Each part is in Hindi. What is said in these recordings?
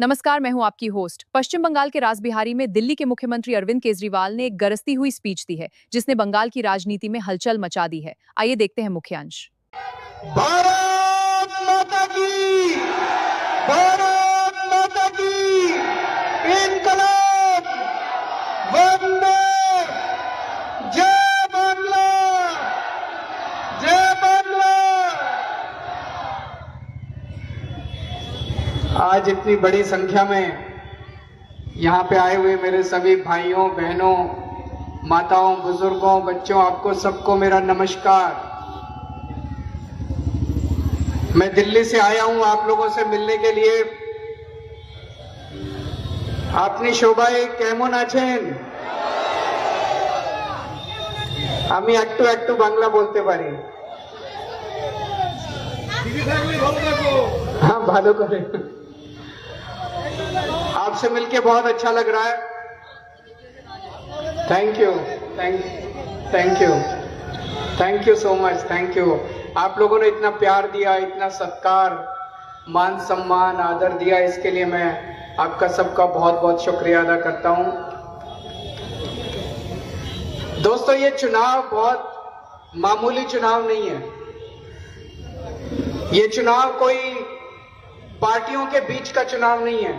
नमस्कार, मैं हूं आपकी होस्ट। पश्चिम बंगाल के रासबिहारी में दिल्ली के मुख्यमंत्री अरविंद केजरीवाल ने एक गरजती हुई स्पीच दी है, जिसने बंगाल की राजनीति में हलचल मचा दी है। आइए देखते हैं मुख्यांश। भारत माता की, भारत माता की, इनकलाब, वंदे, जय बांग्ला, जय बांग्ला। आज इतनी बड़ी संख्या में यहाँ पे आए हुए मेरे सभी भाइयों, बहनों, माताओं, बुजुर्गों, बच्चों, आपको सबको मेरा नमस्कार। मैं दिल्ली से आया हूं आप लोगों से मिलने के लिए। आपनी शोभाए केमन आছেন? আমি একটু একটু বাংলা বলতে পারি। हाँ, ভালো করে। आपसे मिलके बहुत अच्छा लग रहा है। Thank you, thank you so much, thank you. आप लोगों ने इतना प्यार दिया, इतना सत्कार, मान सम्मान, आदर दिया, इसके लिए मैं आपका सबका बहुत बहुत शुक्रिया अदा करता हूं। दोस्तों, ये चुनाव बहुत मामूली चुनाव नहीं है। ये चुनाव कोई पार्टियों के बीच का चुनाव नहीं है।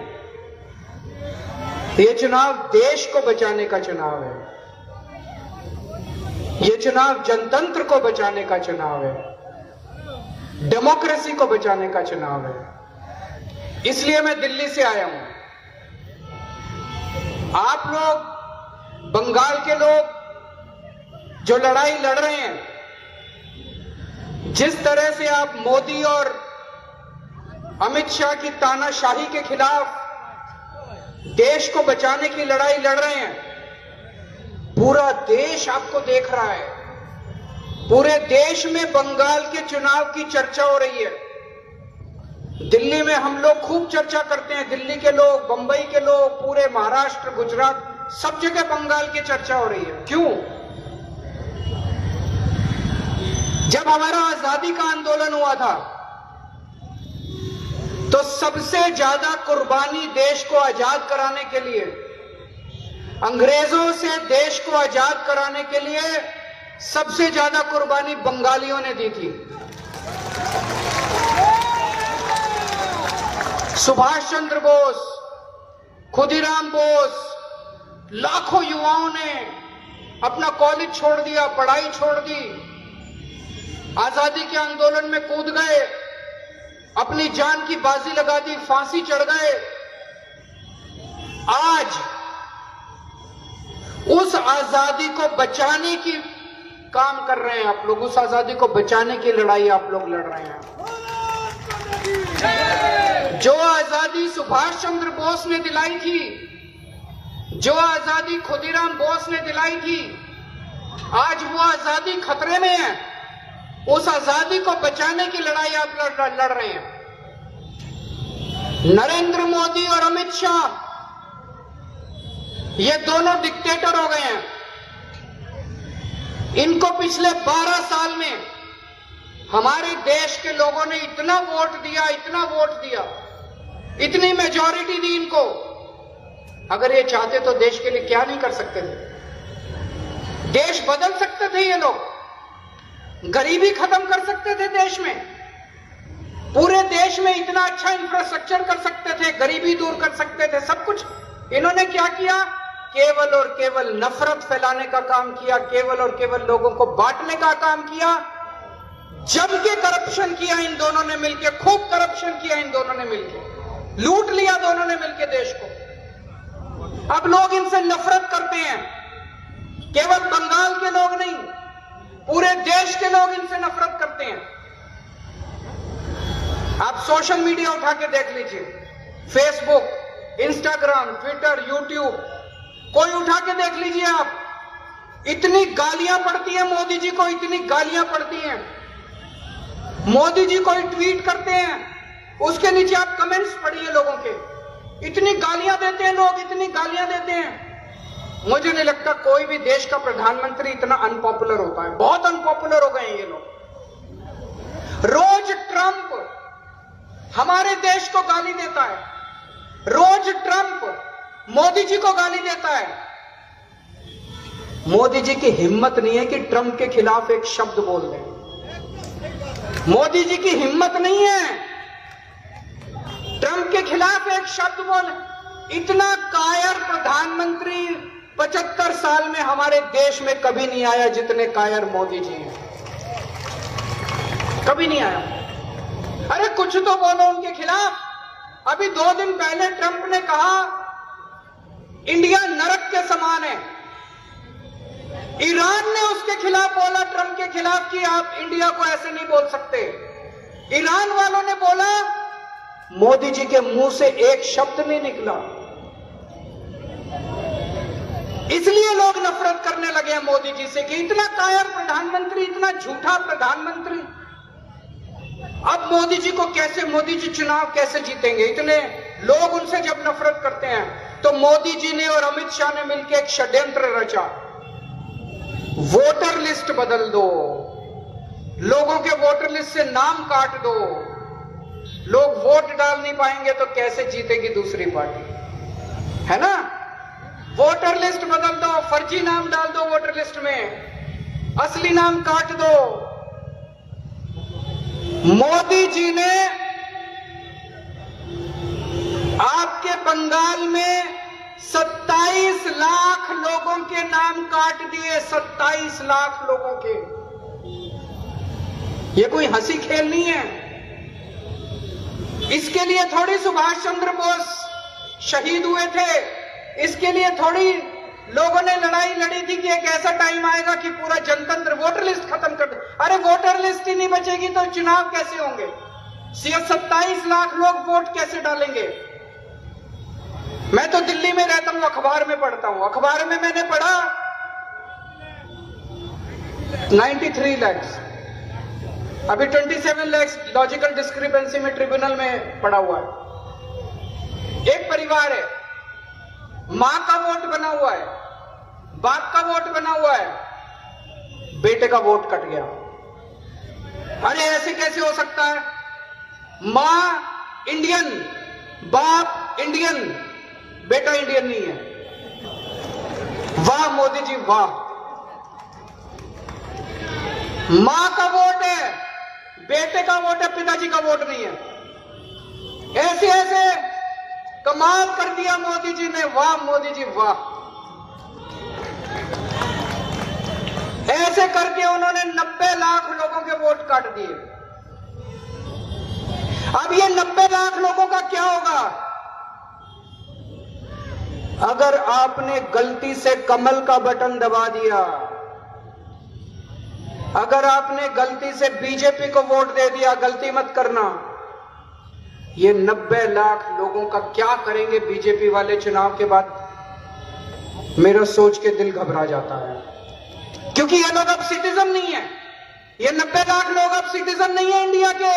ये चुनाव देश को बचाने का चुनाव है। ये चुनाव जनतंत्र को बचाने का चुनाव है, डेमोक्रेसी को बचाने का चुनाव है। इसलिए मैं दिल्ली से आया हूं। आप लोग, बंगाल के लोग जो लड़ाई लड़ रहे हैं, जिस तरह से आप मोदी और अमित शाह की तानाशाही के खिलाफ देश को बचाने की लड़ाई लड़ रहे हैं, पूरा देश आपको देख रहा है। पूरे देश में बंगाल के चुनाव की चर्चा हो रही है। दिल्ली में हम लोग खूब चर्चा करते हैं, दिल्ली के लोग, बंबई के लोग, पूरे महाराष्ट्र, गुजरात, सब जगह बंगाल की चर्चा हो रही है। क्यों? जब हमारा आजादी का आंदोलन हुआ था तो सबसे ज्यादा कुर्बानी देश को आजाद कराने के लिए, अंग्रेजों से देश को आजाद कराने के लिए सबसे ज्यादा कुर्बानी बंगालियों ने दी थी। सुभाष चंद्र बोस, खुदीराम बोस, लाखों युवाओं ने अपना कॉलेज छोड़ दिया, पढ़ाई छोड़ दी, आजादी के आंदोलन में कूद गए, अपनी जान की बाजी लगा दी, फांसी चढ़ गए। आज उस आजादी को बचाने की काम कर रहे हैं आप लोग। उस आजादी को बचाने की लड़ाई आप लोग लड़ रहे हैं। जो आजादी सुभाष चंद्र बोस ने दिलाई थी, जो आजादी खुदीराम बोस ने दिलाई थी, आज वो आजादी खतरे में है। उस आजादी को बचाने की लड़ाई आप लड़ रहे हैं। नरेंद्र मोदी और अमित शाह, ये दोनों डिक्टेटर हो गए हैं। इनको पिछले 12 साल में हमारे देश के लोगों ने इतना वोट दिया, इतना वोट दिया, इतनी मेजॉरिटी दी इनको। अगर ये चाहते तो देश के लिए क्या नहीं कर सकते थे। देश बदल सकते थे ये लोग, गरीबी खत्म कर सकते थे देश में, पूरे देश में इतना अच्छा इंफ्रास्ट्रक्चर कर सकते थे, गरीबी दूर कर सकते थे, सब कुछ। इन्होंने क्या किया? केवल और केवल नफरत फैलाने का काम किया, केवल और केवल लोगों को बांटने का काम किया। जम के करप्शन किया इन दोनों ने मिलकर, खूब करप्शन किया इन दोनों ने मिलकर, लूट लिया दोनों ने मिलकर देश को। अब लोग इनसे नफरत करते हैं। केवल बंगाल के लोग नहीं, पूरे देश के लोग इनसे नफरत करते हैं। आप सोशल मीडिया उठा के देख लीजिए, फेसबुक, इंस्टाग्राम, ट्विटर, यूट्यूब, कोई उठा के देख लीजिए आप। इतनी गालियां पड़ती हैं मोदी जी को, इतनी गालियां पड़ती हैं। मोदी जी कोई ट्वीट करते हैं, उसके नीचे आप कमेंट्स पढ़िए लोगों के, इतनी गालियां देते हैं लोग, इतनी गालियां देते हैं। मुझे नहीं लगता कोई भी देश का प्रधानमंत्री इतना अनपॉपुलर होता है। बहुत अनपॉपुलर हो गए हैं ये लोग। रोज ट्रंप हमारे देश को गाली देता है, मोदी जी को गाली देता है। मोदी जी की हिम्मत नहीं है कि ट्रंप के खिलाफ एक शब्द बोल दें। मोदी जी की हिम्मत नहीं है ट्रंप के खिलाफ एक शब्द बोले। इतना कायर प्रधानमंत्री 75 साल में हमारे देश में कभी नहीं आया जितने कायर मोदी जी हैं, कभी नहीं आया। अरे कुछ तो बोलो उनके खिलाफ। अभी 2 दिन पहले ट्रंप ने कहा इंडिया नरक के समान है। ईरान ने उसके खिलाफ बोला, ट्रंप के खिलाफ, कि आप इंडिया को ऐसे नहीं बोल सकते। ईरान वालों ने बोला, मोदी जी के मुंह से एक शब्द नहीं निकला। इसलिए लोग नफरत करने लगे हैं मोदी जी से कि इतना कायर प्रधानमंत्री, इतना झूठा प्रधानमंत्री। अब मोदी जी को कैसे, मोदी जी चुनाव कैसे जीतेंगे? इतने लोग उनसे जब नफरत करते हैं तो मोदी जी ने और अमित शाह ने मिलकर एक षड्यंत्र रचा। वोटर लिस्ट बदल दो, लोगों के वोटर लिस्ट से नाम काट दो। लोग वोट डाल नहीं पाएंगे तो कैसे जीतेगी दूसरी पार्टी, है ना? वोटर लिस्ट बदल दो, फर्जी नाम डाल दो वोटर लिस्ट में, असली नाम काट दो। मोदी जी ने आपके बंगाल में 27 लाख लोगों के नाम काट दिए, 27 लाख लोगों के। ये कोई हंसी खेल नहीं है। इसके लिए थोड़ी सुभाष चंद्र बोस शहीद हुए थे, इसके लिए थोड़ी लोगों ने लड़ाई लड़ी थी कि एक ऐसा टाइम आएगा कि पूरा जनतंत्र वोटर लिस्ट खत्म कर दे। अरे वोटर लिस्ट ही नहीं बचेगी तो चुनाव कैसे होंगे? 27 लाख लोग वोट कैसे डालेंगे? मैं तो दिल्ली में रहता हूं, अखबार में पढ़ता हूं। अखबार में मैंने पढ़ा 93 लाख, अभी 27 लाख लॉजिकल डिस्क्रिपेंसी में ट्रिब्यूनल में पड़ा हुआ है। एक परिवार है, मां का वोट बना हुआ है, बाप का वोट बना हुआ है, बेटे का वोट कट गया। अरे ऐसे कैसे हो सकता है? मां इंडियन, बाप इंडियन, बेटा इंडियन नहीं है। वाह मोदी जी वाह। मां का वोट है, बेटे का वोट है, पिताजी का वोट नहीं है। ऐसे ऐसे कमाल कर दिया मोदी जी ने। वाह मोदी जी वाह। ऐसे करके उन्होंने 90 लाख लोगों के वोट काट दिए। अब ये 90 लाख लोगों का क्या होगा? अगर आपने गलती से कमल का बटन दबा दिया, अगर आपने गलती से बीजेपी को वोट दे दिया, गलती मत करना। ये 90 लाख लोगों का क्या करेंगे बीजेपी वाले चुनाव के बाद? मेरा सोच के दिल घबरा जाता है, क्योंकि ये लोग अब सिटीजन नहीं है। ये 90 लाख लोग अब सिटीजन नहीं है इंडिया के।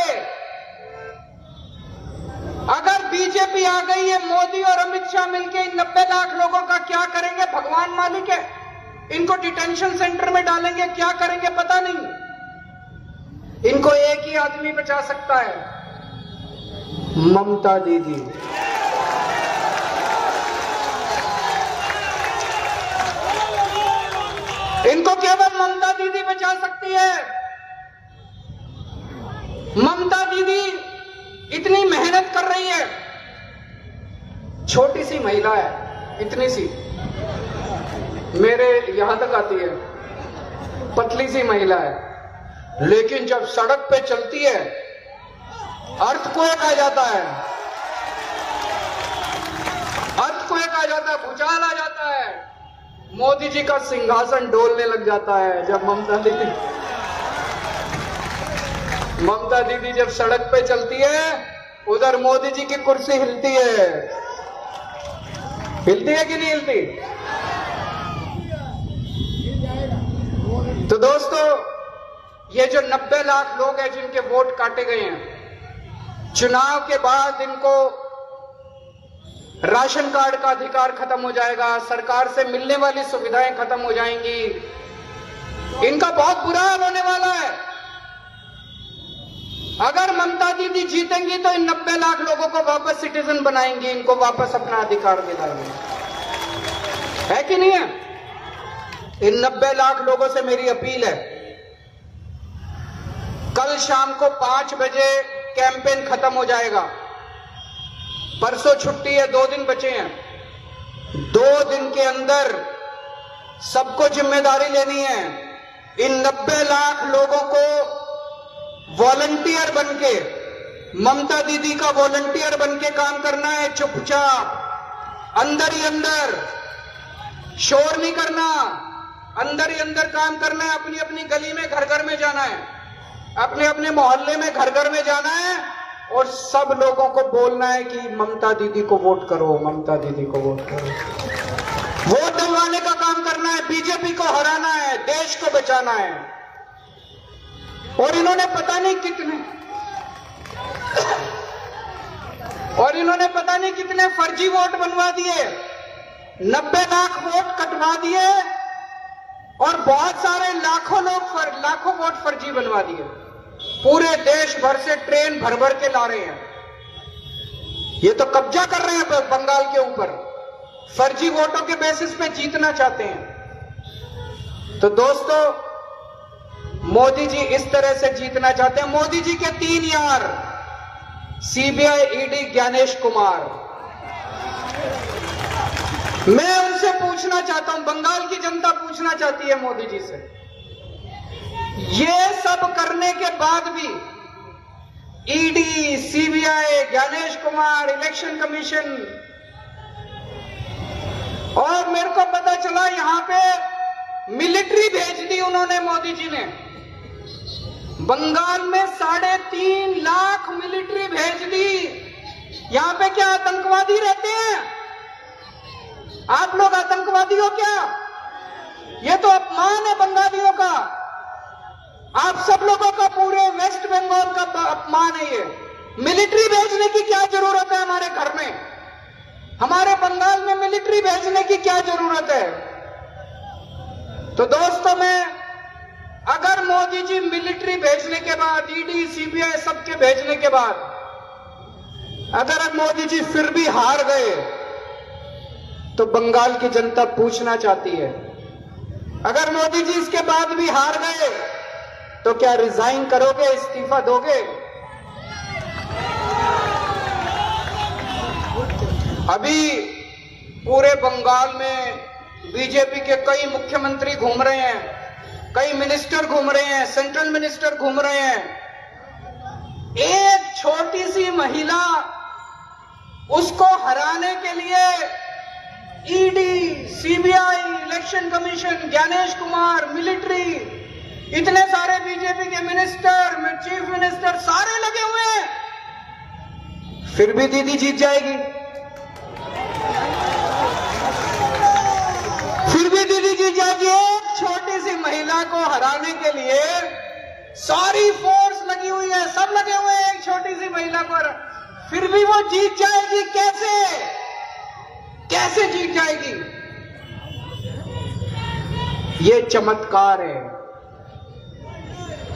अगर बीजेपी आ गई है, मोदी और अमित शाह मिलकर इन 90 लाख लोगों का क्या करेंगे भगवान मालिक है। इनको डिटेंशन सेंटर में डालेंगे, क्या करेंगे पता नहीं। इनको एक ही आदमी बचा सकता है, ममता दीदी। इनको केवल ममता दीदी बचा सकती है। ममता दीदी इतनी मेहनत कर रही है, छोटी सी महिला है, इतनी सी, मेरे यहां तक आती है, पतली सी महिला है, लेकिन जब सड़क पे चलती है अर्थक्वेक आ जाता है, अर्थक्वेक आ जाता है, भूचाल आ जाता है। मोदी जी का सिंहासन डोलने लग जाता है जब ममता दीदी जब सड़क पे चलती है, उधर मोदी जी की कुर्सी हिलती है। हिलती है कि नहीं हिलती? तो दोस्तों, ये जो 90 लाख लोग हैं जिनके वोट काटे गए हैं, चुनाव के बाद इनको राशन कार्ड का अधिकार खत्म हो जाएगा, सरकार से मिलने वाली सुविधाएं खत्म हो जाएंगी। इनका बहुत बुरा हाल होने वाला है। अगर ममता दीदी जीतेंगी तो इन 90 लाख लोगों को वापस सिटीजन बनाएंगी, इनको वापस अपना अधिकार दिलाएंगे। है कि नहीं है? इन 90 लाख लोगों से मेरी अपील है, कल शाम को 5 बजे कैंपेन खत्म हो जाएगा। परसों छुट्टी है, 2 दिन बचे हैं। 2 दिन के अंदर सबको जिम्मेदारी लेनी है। इन 90 लाख लोगों को वॉलंटियर बनके, ममता दीदी का वॉलंटियर बनके काम करना है। चुपचाप अंदर ही अंदर, शोर नहीं करना, अंदर ही अंदर काम करना है। अपनी अपनी गली में, घर घर में जाना है, अपने अपने मोहल्ले में, घर घर में जाना है और सब लोगों को बोलना है कि ममता दीदी को वोट करो, ममता दीदी को वोट करो। वोट दिलवाने का काम करना है, बीजेपी को हराना है, देश को बचाना है। और इन्होंने पता नहीं कितने फर्जी वोट बनवा दिए, 90 लाख वोट कटवा दिए और बहुत सारे लाखों वोट फर्जी बनवा दिए। पूरे देश भर से ट्रेन भर भर के ला रहे हैं। ये तो कब्जा कर रहे हैं बंगाल के ऊपर, फर्जी वोटों के बेसिस पे जीतना चाहते हैं। तो दोस्तों, मोदी जी इस तरह से जीतना चाहते हैं। मोदी जी के 3 यार, सीबीआई, ईडी, ज्ञानेश कुमार। मैं उनसे पूछना चाहता हूं, बंगाल की जनता पूछना चाहती है मोदी जी से, ये सब करने के बाद भी ED, CBI, Gyanesh Kumar, election commission, और मेरे को पता चला यहां पे मिलिट्री भेज दी उन्होंने, मोदी जी ने। बंगाल में 3.5 लाख मिलिट्री भेज दी। यहां पे क्या आतंकवादी रहते हैं? आप लोग आतंकवादी हो क्या? ये तो अपमान है बंगालियों का, आप सब लोगों का, पूरे वेस्ट बंगाल का अपमान है ये। मिलिट्री भेजने की क्या जरूरत है हमारे घर में? हमारे बंगाल में मिलिट्री भेजने की क्या जरूरत है? तो दोस्तों, अगर मोदी जी मिलिट्री भेजने के बाद, ईडी, सीबीआई सबके भेजने के बाद, अगर मोदी जी फिर भी हार गए तो बंगाल की जनता पूछना चाहती है, अगर मोदी जी इसके बाद भी हार गए तो क्या रिजाइन करोगे, इस्तीफा दोगे? अभी पूरे बंगाल में बीजेपी के कई मुख्यमंत्री घूम रहे हैं, कई मिनिस्टर घूम रहे हैं, सेंट्रल मिनिस्टर घूम रहे हैं। एक छोटी सी महिला, उसको हराने के लिए ED, CBI, election commission, Gyanesh Kumar, military, इतने सारे बीजेपी के मिनिस्टर, चीफ मिनिस्टर सारे लगे हुए हैं, फिर भी दीदी जीत जाएगी। फिर भी दीदी जीत जाएगी। एक छोटी सी महिला को हराने के लिए सारी फोर्स लगी हुई है, सब लगे हुए हैं एक छोटी सी महिला को, फिर भी वो जीत जाएगी। कैसे जीत जाएगी? ये चमत्कार है,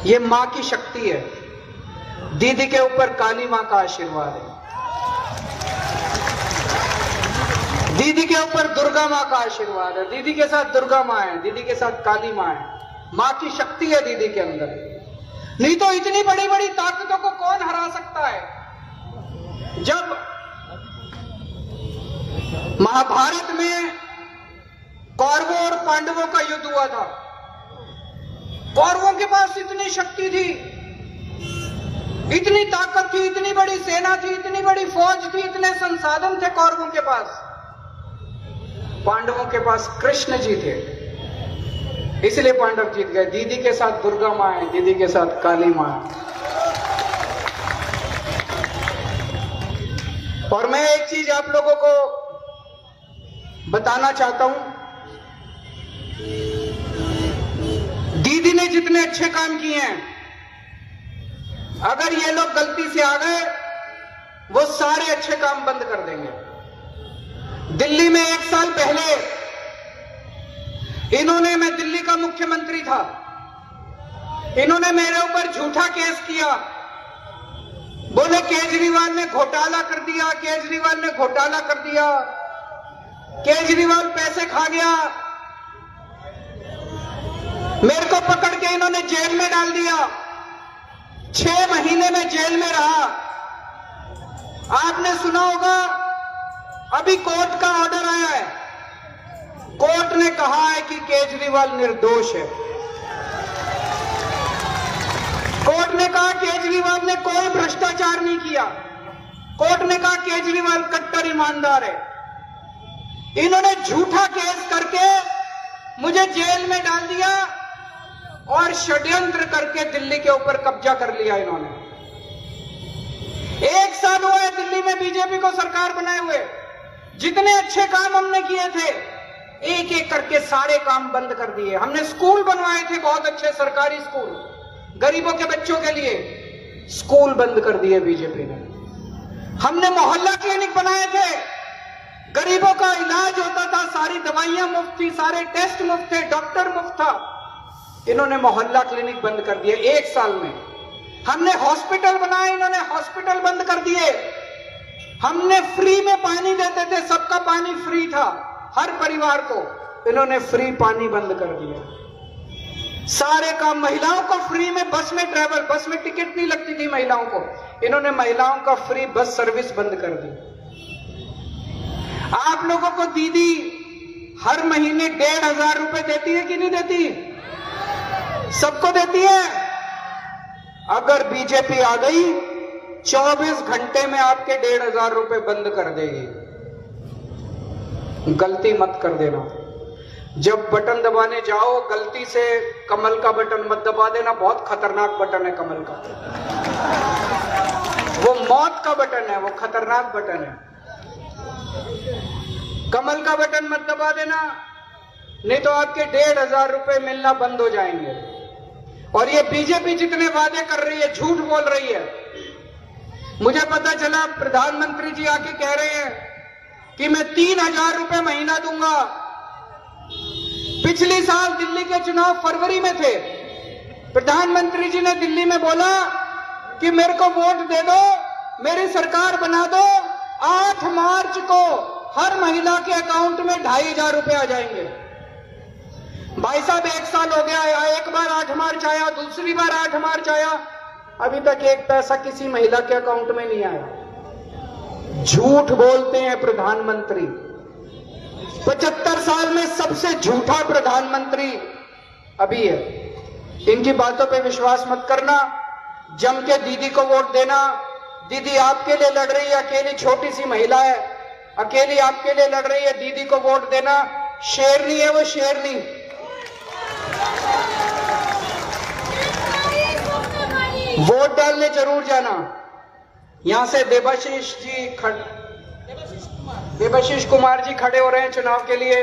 ये मां की शक्ति है। दीदी के ऊपर काली मां का आशीर्वाद है, दीदी के ऊपर दुर्गा मां का आशीर्वाद है। दीदी के साथ दुर्गा मां है, दीदी के साथ काली मां है। मां की शक्ति है दीदी के अंदर। नहीं तो इतनी बड़ी बड़ी ताकतों को कौन हरा सकता है? जब महाभारत में कौरवों और पांडवों का युद्ध हुआ था, कौरवों के पास इतनी शक्ति थी, इतनी ताकत थी, इतनी बड़ी सेना थी, इतनी बड़ी फौज थी, इतने संसाधन थे कौरवों के पास। पांडवों के पास कृष्ण जी थे, इसलिए पांडव जीत गए। दीदी के साथ दुर्गा मां है, दीदी के साथ काली मां है। और मैं एक चीज आप लोगों को बताना चाहता हूं, दीदी ने जितने अच्छे काम किए हैं, अगर ये लोग गलती से आ गए, वो सारे अच्छे काम बंद कर देंगे। दिल्ली में 1 साल पहले इन्होंने, मैं दिल्ली का मुख्यमंत्री था, इन्होंने मेरे ऊपर झूठा केस किया, बोले केजरीवाल ने घोटाला कर दिया, केजरीवाल ने घोटाला कर दिया। केजरीवाल पैसे खा गया, मेरे को पकड़ के इन्होंने जेल में डाल दिया, 6 महीने में जेल में रहा। आपने सुना होगा अभी कोर्ट का ऑर्डर आया है, कोर्ट ने कहा है कि केजरीवाल निर्दोष है। कोर्ट ने कहा केजरीवाल ने कोई भ्रष्टाचार नहीं किया, कोर्ट ने कहा केजरीवाल कट्टर ईमानदार है। इन्होंने झूठा केस करके मुझे जेल में डाल दिया और षड्यंत्र करके दिल्ली के ऊपर कब्जा कर लिया इन्होंने। 1 साल हुआ है दिल्ली में बीजेपी को सरकार बनाए हुए, जितने अच्छे काम हमने किए थे एक एक करके सारे काम बंद कर दिए। हमने स्कूल बनवाए थे, बहुत अच्छे सरकारी स्कूल गरीबों के बच्चों के लिए, स्कूल बंद कर दिए बीजेपी ने। हमने मोहल्ला क्लिनिक बनाए थे, गरीबों का इलाज होता था, सारी दवाइयां मुफ्त थी, सारे टेस्ट मुफ्त थे, डॉक्टर मुफ्त था। इन्होंने मोहल्ला क्लिनिक बंद कर दिए 1 साल में। हमने हॉस्पिटल बनाए, इन्होंने हॉस्पिटल बंद कर दिए। हमने फ्री में पानी देते थे, सबका पानी फ्री था हर परिवार को, इन्होंने फ्री पानी बंद कर दिया। सारे काम, महिलाओं को फ्री में बस में ट्रैवल, बस में टिकट नहीं लगती थी महिलाओं को, इन्होंने महिलाओं का फ्री बस सर्विस बंद कर दी। आप लोगों को दीदी हर महीने 1,500 रुपए देती है कि नहीं देती? सबको देती है। अगर बीजेपी आ गई 24 घंटे में आपके 1,500 रुपए बंद कर देगी। गलती मत कर देना, जब बटन दबाने जाओ गलती से कमल का बटन मत दबा देना, बहुत खतरनाक बटन है कमल का, वो मौत का बटन है, वो खतरनाक बटन है। कमल का बटन मत दबा देना, नहीं तो आपके 1,500 रुपए मिलना बंद हो जाएंगे। और ये बीजेपी जितने वादे कर रही है, झूठ बोल रही है। मुझे पता चला प्रधानमंत्री जी आके कह रहे हैं कि मैं 3,000 रुपए महीना दूंगा। पिछले साल दिल्ली के चुनाव फरवरी में थे, प्रधानमंत्री जी ने दिल्ली में बोला कि मेरे को वोट दे दो, मेरी सरकार बना दो, 8 मार्च को हर महिला के अकाउंट में 2,500 रुपए आ जाएंगे। भाई साहब 1 साल हो गया, एक बार 8 मार्च आया, दूसरी बार 8 मार्च आया, अभी तक 1 पैसा किसी महिला के अकाउंट में नहीं आया। झूठ बोलते हैं प्रधानमंत्री। 75 साल में सबसे झूठा प्रधानमंत्री अभी है। इनकी बातों पे विश्वास मत करना, जम के दीदी को वोट देना। दीदी आपके लिए लड़ रही है, अकेली छोटी सी महिला है, अकेली आपके लिए लड़ रही है, दीदी को वोट देना। शेरनी है वो, शेरनी। वोट डालने जरूर जाना। यहां से देबाशीष कुमार जी खड़े हो रहे हैं चुनाव के लिए।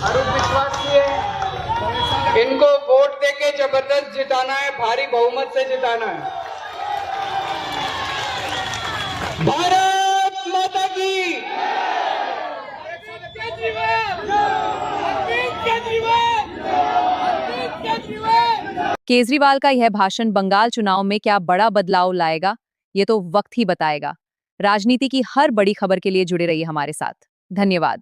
अरुण विश्वास जी है, इनको वोट देके जबरदस्त जिताना है, भारी बहुमत से जिताना है। भारत माता की। केजरीवाल का यह भाषण बंगाल चुनाव में क्या बड़ा बदलाव लाएगा, ये तो वक्त ही बताएगा। राजनीति की हर बड़ी खबर के लिए जुड़े रहिए हमारे साथ। धन्यवाद।